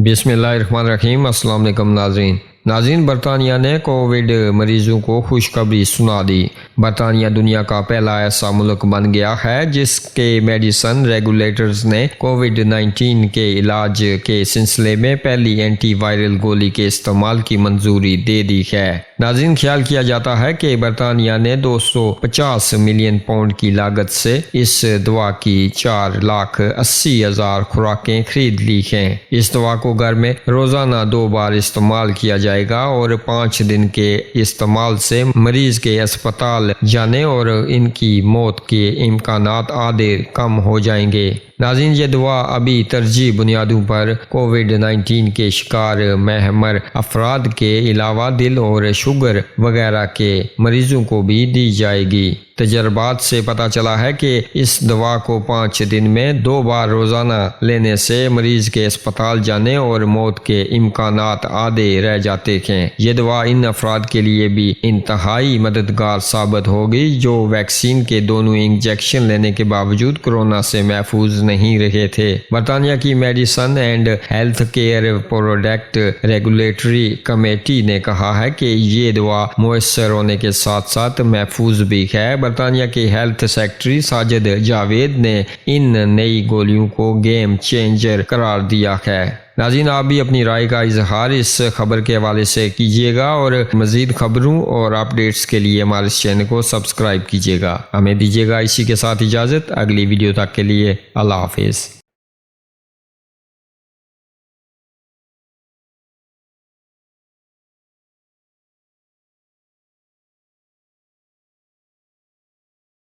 بسم اللہ الرحمن الرحیم۔ السلام علیکم ناظرین، برطانیہ نے کووڈ مریضوں کو خوشخبری سنا دی۔ برطانیہ دنیا کا پہلا ایسا ملک بن گیا ہے جس کے میڈیسن ریگولیٹرز نے کووڈ-19 کے علاج کے سلسلے میں پہلی اینٹی وائرل گولی کے استعمال کی منظوری دے دی ہے۔ ناظرین، خیال کیا جاتا ہے کہ برطانیہ نے 250 ملین پاؤنڈ کی لاگت سے اس دوا کی 4,80,000 خوراکیں خرید لی ہیں۔ اس دوا کو گھر میں روزانہ 2 بار استعمال کیا جائے گا اور 5 دن کے استعمال سے مریض کے اسپتال جانے اور ان کی موت کے امکانات آدھے کم ہو جائیں گے۔ ناظرین، یہ دوا ابھی ترجیحی بنیادوں پر کووڈ-19 کے شکار مہمر افراد کے علاوہ دل اور شوگر وغیرہ کے مریضوں کو بھی دی جائے گی۔ تجربات سے پتہ چلا ہے کہ اس دوا کو 5 دن میں 2 بار روزانہ لینے سے مریض کے اسپتال جانے اور موت کے امکانات آدھے رہ جاتے ہیں۔ یہ دوا ان افراد کے لیے بھی انتہائی مددگار ثابت ہوگی جو ویکسین کے دونوں انجیکشن لینے کے باوجود کورونا سے محفوظ نہیں رہے تھے۔ برطانیہ کی medicine and health care product regulatory committee نے کہا ہے کہ یہ دوا مؤثر ہونے کے ساتھ ساتھ محفوظ بھی ہے۔ برطانیہ کے ہیلتھ سیکرٹری ساجد جاوید نے ان نئی گولیوں کو گیم چینجر قرار دیا ہے۔ ناظرین، آپ بھی اپنی رائے کا اظہار اس خبر کے حوالے سے کیجیے گا اور مزید خبروں اور اپڈیٹس کے لیے ہمارے اس چینل کو سبسکرائب کیجیے گا۔ ہمیں دیجیے گا اسی کے ساتھ اجازت، اگلی ویڈیو تک کے لیے اللہ حافظ۔